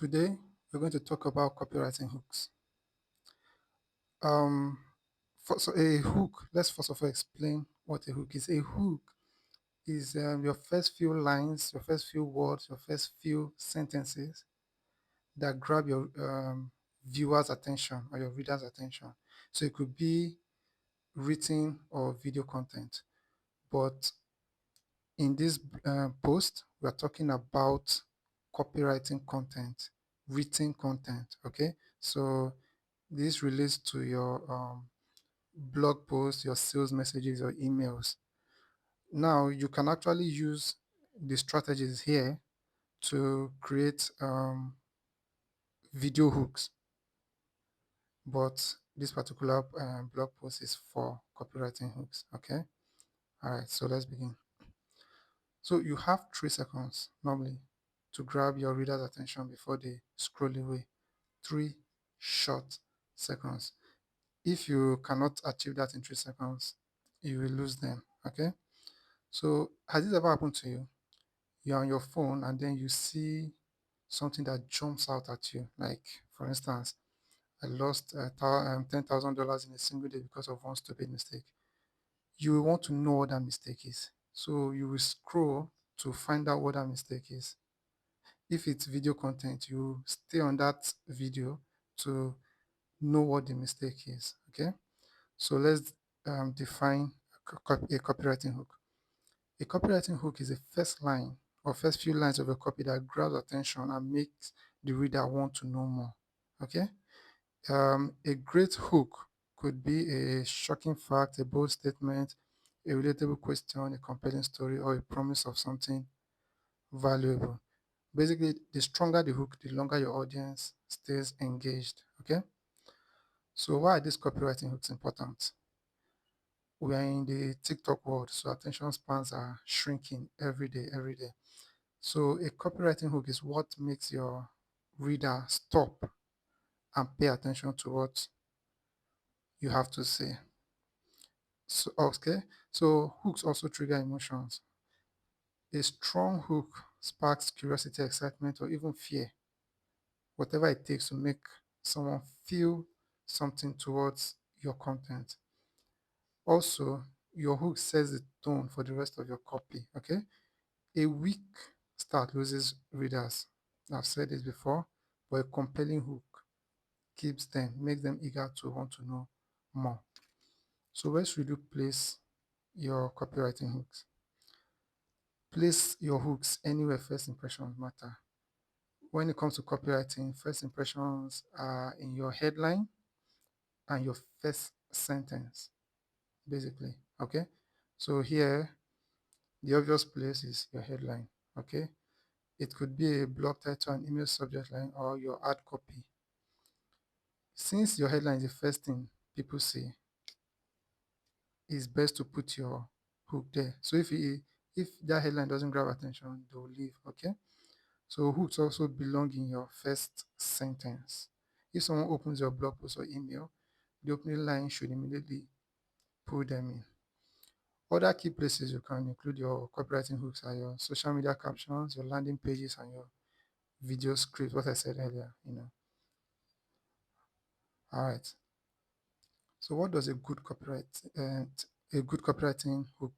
Today, we're going to talk about copywriting hooks. Um, so a hook, let's first of all explain what a hook is. A hook is your first few lines, your first few words, your first few sentences that grab your viewer's attention or your reader's attention. So it could be written or video content. But in this post, we are talking about copywriting content, written content. Okay, so this relates to your blog posts, your sales messages, or emails. Now, you can actually use the strategies here to create video hooks, but this particular blog post is for copywriting hooks. Okay, all right, so let's begin. So you have 3 seconds normally to grab your reader's attention before they scroll away. 3 short seconds. If you cannot achieve that in 3 seconds, you will lose them. Okay. So has this ever happened to you? You're on your phone and then you see something that jumps out at you. Like, for instance, I lost $10,000 in a single day because of one stupid mistake. You will want to know what that mistake is. So you will scroll to find out what that mistake is. If it's video content, you stay on that video to know what the mistake is. Okay. So let's define a copywriting hook. A copywriting hook is a first line or first few lines of a copy that grabs attention and makes the reader want to know more. Okay. A great hook could be a shocking fact, a bold statement, a relatable question, a compelling story, or a promise of something valuable. Basically, the stronger the hook, the longer your audience stays engaged. Okay. So why are these copywriting hooks important? We are in the TikTok world, so attention spans are shrinking every day, every day. So a copywriting hook is what makes your reader stop and pay attention to what you have to say. So okay, so hooks also trigger emotions. A strong hook sparks curiosity, excitement, or even fear, whatever it takes to make someone feel something towards your content. Also, your hook sets the tone for the rest of your copy. Okay, a weak start loses readers. I've said this before, but a compelling hook keeps them, makes them eager to want to know more. So where should you place your copywriting hooks? Place your hooks anywhere first impressions matter. When it comes to copywriting, first impressions are in your headline and your first sentence, basically. Okay. So here, the obvious place is your headline. Okay. It could be a blog title, an email subject line, or your ad copy. Since your headline is the first thing people see, it's best to put your hook there. So if that headline doesn't grab attention, they'll leave. Okay. So hooks also belong in your first sentence. If someone opens your blog post or email, the opening line should immediately pull them in. Other key places you can include your copywriting hooks are your social media captions, your landing pages, and your video script. What I said earlier. All right. So what does a good copywriting hook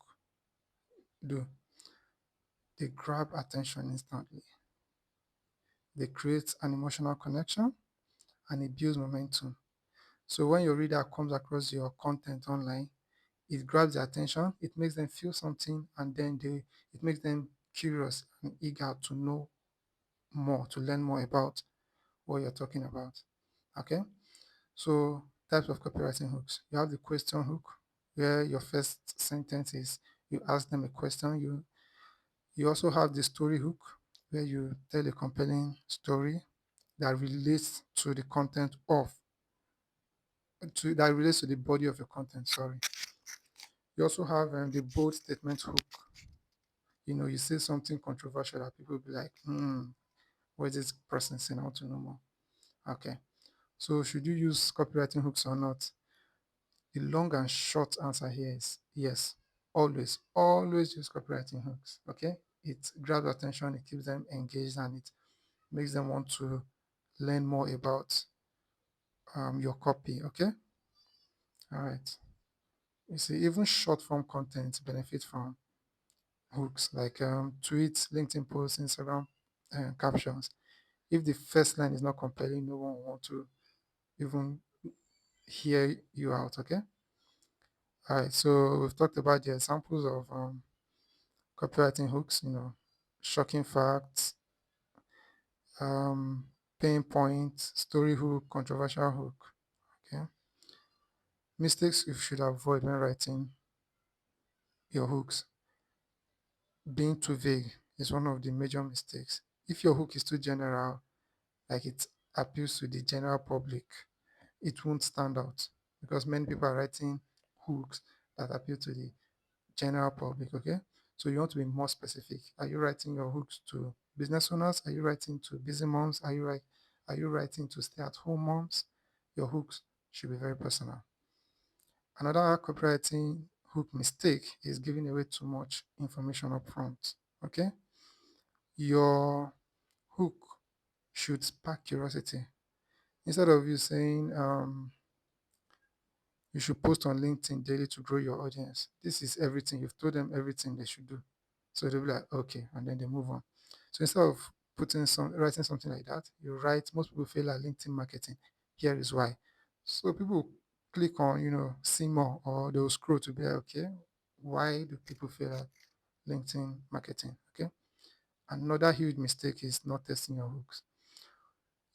do? They grab attention instantly. They create an emotional connection and it builds momentum. So when your reader comes across your content online, it grabs their attention, it makes them feel something, and then it makes them curious and eager to know more, to learn more about what you're talking about. Okay. So types of copywriting hooks. You have the question hook, where your first sentence is you ask them a question. You also have the story hook, where you tell a compelling story that relates to the content of that relates to the body of your content. Sorry. You also have the bold statement hook. You say something controversial that people will be like, what is this person saying? I want to know more. Okay. So should you use copywriting hooks or not? The long and short answer here is yes. Always use copywriting hooks. Okay. It grabs attention, it keeps them engaged, and it makes them want to learn more about your copy. Okay. All right. You see, even short form content benefit from hooks like tweets, LinkedIn posts, Instagram captions. If the first line is not compelling, no one will want to even hear you out. Okay. All right. So we've talked about the examples of copywriting hooks. Shocking facts, um, pain point, story hook, controversial hook. Okay. Mistakes you should avoid when writing your hooks. Being too vague is one of the major mistakes. If your hook is too general, like it appeals to the general public, it won't stand out because many people are writing hooks that appeal to the general public. Okay. So you want to be more specific. Are you writing your hooks to business owners? Are you writing to busy moms? Are you writing to stay-at-home moms? Your hooks should be very personal. Another copywriting hook mistake is giving away too much information up front. Okay. Your hook should spark curiosity. Instead of you saying, you should post on LinkedIn daily to grow your audience. This is everything. You've told them everything they should do. So they'll be like, okay, and then they move on. So instead of writing something like that, you write, most people fail at LinkedIn marketing. Here is why. So people click on, see more, or they'll scroll to be like, okay, why do people fail at LinkedIn marketing? Okay. Another huge mistake is not testing your hooks.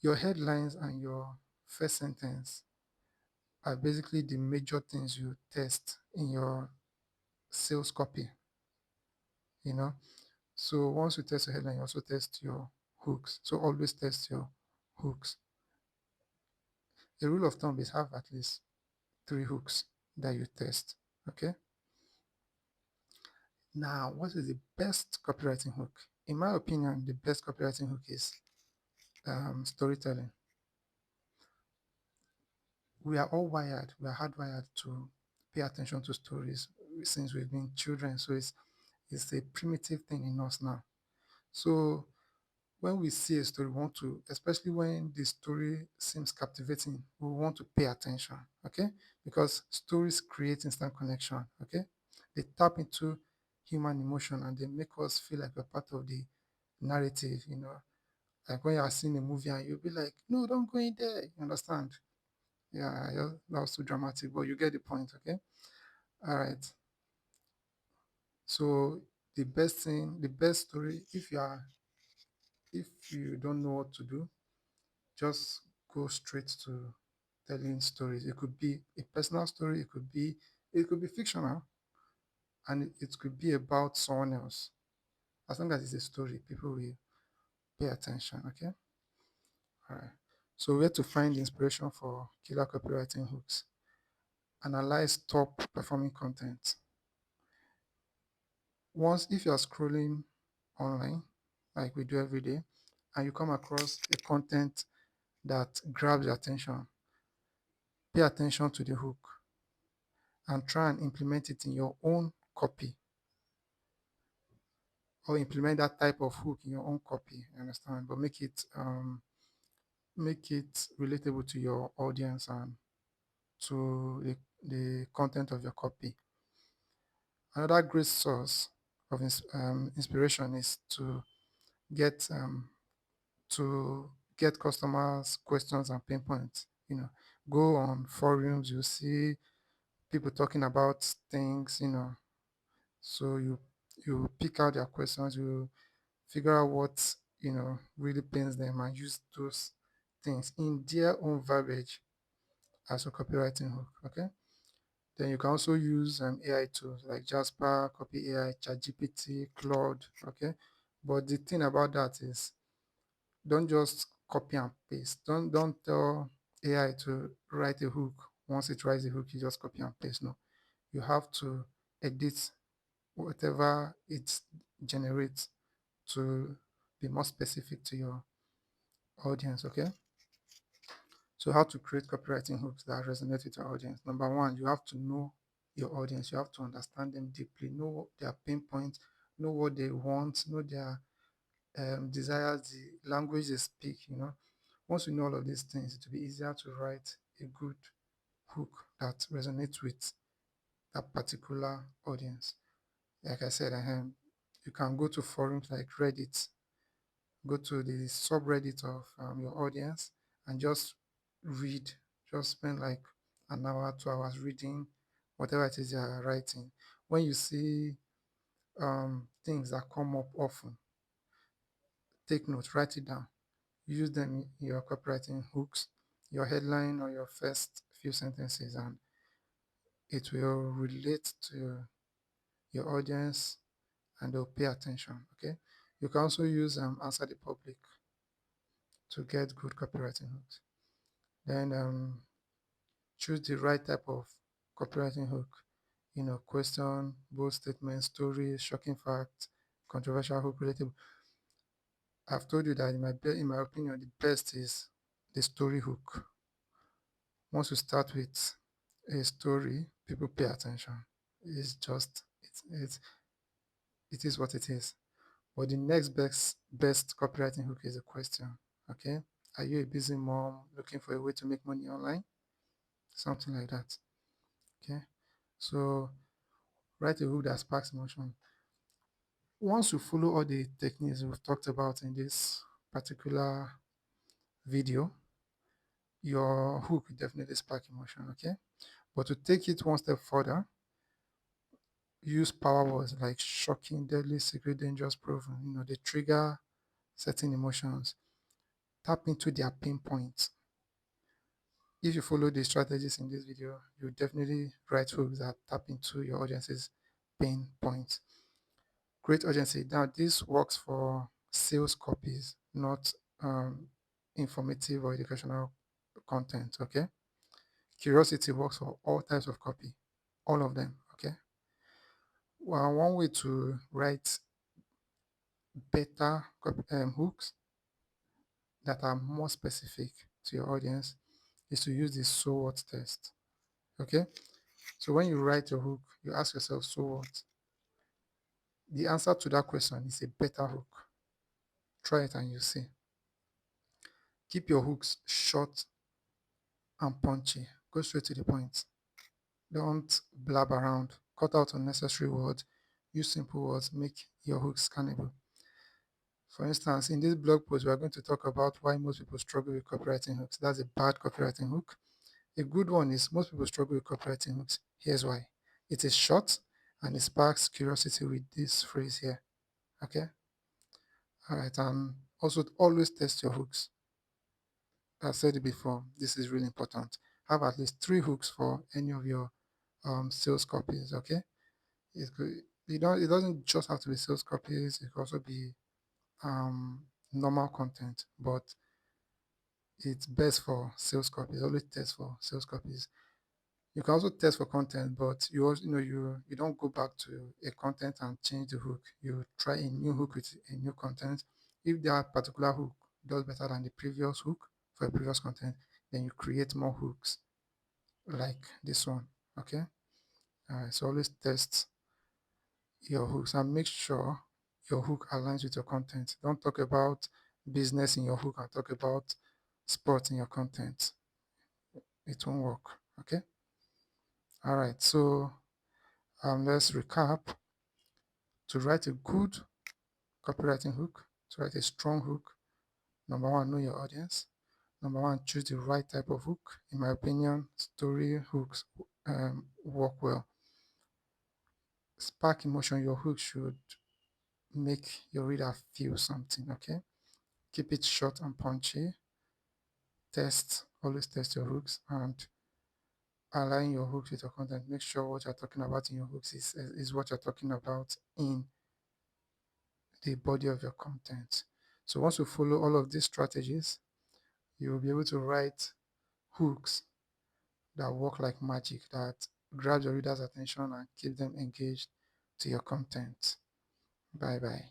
Your headlines and your first sentence are basically the major things you test in your sales copy, you know. So once you test your headline, you also test your hooks. So always test your hooks. A rule of thumb is have at least three hooks that you test. Okay. Now, what is the best copywriting hook? In my opinion, the best copywriting hook is storytelling. We are all wired, we are hardwired to pay attention to stories since we've been children. So it's a primitive thing in us now. So when we see a story, we want to, especially when the story seems captivating, we want to pay attention, okay? Because stories create instant connection, okay? They tap into human emotion and they make us feel like we're part of the narrative. Like when you are seeing a movie and you'll be like, no, don't go in there. You understand? Yeah, that was too dramatic, but you get the point, okay? All right. So the best story, if you don't know what to do, just go straight to telling stories. It could be a personal story, it could be fictional, and it could be about someone else. As long as it's a story, people will pay attention. Okay. All right. So where to find inspiration for killer copywriting hooks? Analyze top performing content. Once if you're scrolling online, like we do every day, and you come across a content that grabs your attention, pay attention to the hook and try and implement it in your own copy or implement that type of hook in your own copy. You understand? But make it relatable to your audience and to the content of your copy. Another great source of inspiration is get um, to get customers' questions and pain points. Go on forums, you see people talking about things. So you pick out their questions, you figure out what really pains them and use those things in their own verbiage as a copywriting hook. Okay. Then you can also use AI tools like Jasper, Copy AI, ChatGPT, Claude. Okay. But the thing about that is don't just copy and paste. Don't tell AI to write a hook. Once it writes a hook, you just copy and paste. No. You have to edit whatever it generates to be more specific to your audience. Okay. So how to create copywriting hooks that resonate with your audience? Number one, you have to know your audience. You have to understand them deeply, know their pain points, know what they want, know their desires, the language they speak. Once you know all of these things, it will be easier to write a good hook that resonates with that particular audience. Like I said, you can go to forums like Reddit, go to the subreddit of your audience, and just read, just spend like an hour, 2 hours reading whatever it is you are writing. When you see things that come up often, take notes, write it down, use them in your copywriting hooks, your headline or your first few sentences, and it will relate to your audience and they'll pay attention. Okay. You can also use answer the public to get good copywriting hooks. Then choose the right type of copywriting hook. Question, bold statement, story, shocking fact, controversial hook, relatable. I've told you that in my opinion, the best is the story hook. Once you start with a story, people pay attention. It's just it is what it is. But the next best copywriting hook is a question. Okay. Are you a busy mom looking for a way to make money online? Something like that. Okay. So write a hook that sparks emotion. Once you follow all the techniques we've talked about in this particular video, your hook will definitely spark emotion. Okay. But to take it one step further, use power words like shocking, deadly, secret, dangerous, proven. They trigger certain emotions. Tap into their pain points. If you follow the strategies in this video, you definitely write hooks that tap into your audience's pain points. Great urgency. Now, this works for sales copies, not informative or educational content. Okay. Curiosity works for all types of copy, all of them. Okay. Well, one way to write better hooks that are more specific to your audience is to use the so what test. Okay. So when you write your hook, you ask yourself, so what? The answer to that question is a better hook. Try it and you see. Keep your hooks short and punchy. Go straight to the point. Don't blab around. Cut out unnecessary words. Use simple words. Make your hooks scannable. For instance, in this blog post, we are going to talk about why most people struggle with copywriting hooks. That's a bad copywriting hook. A good one is most people struggle with copywriting hooks. Here's why. It is short and it sparks curiosity with this phrase here. Okay? All right. And also always test your hooks. I've said it before. This is really important. Have at least 3 hooks for any of your sales copies. Okay? It's good. It doesn't just have to be sales copies, it can also be um, normal content, but it's best for sales copies. Always test for sales copies. You can also test for content, but you also, you don't go back to a content and change the hook. You try a new hook with a new content. If that particular hook does better than the previous hook for a previous content, then you create more hooks like this one. Okay. All right. So always test your hooks and make sure your hook aligns with your content. Don't talk about business in your hook and talk about sports in your content. It won't work. Okay. All right. So let's recap. To write a good copywriting hook, to write a strong hook, number one, know your audience. Number one, choose the right type of hook. In my opinion, story hooks work well. Spark emotion. Your hook should make your reader feel something. Okay. Keep it short and punchy. Always test your hooks and align your hooks with your content. Make sure what you're talking about in your hooks is what you're talking about in the body of your content. So once you follow all of these strategies, you will be able to write hooks that work like magic, that grab your reader's attention and keep them engaged to your content. Bye bye.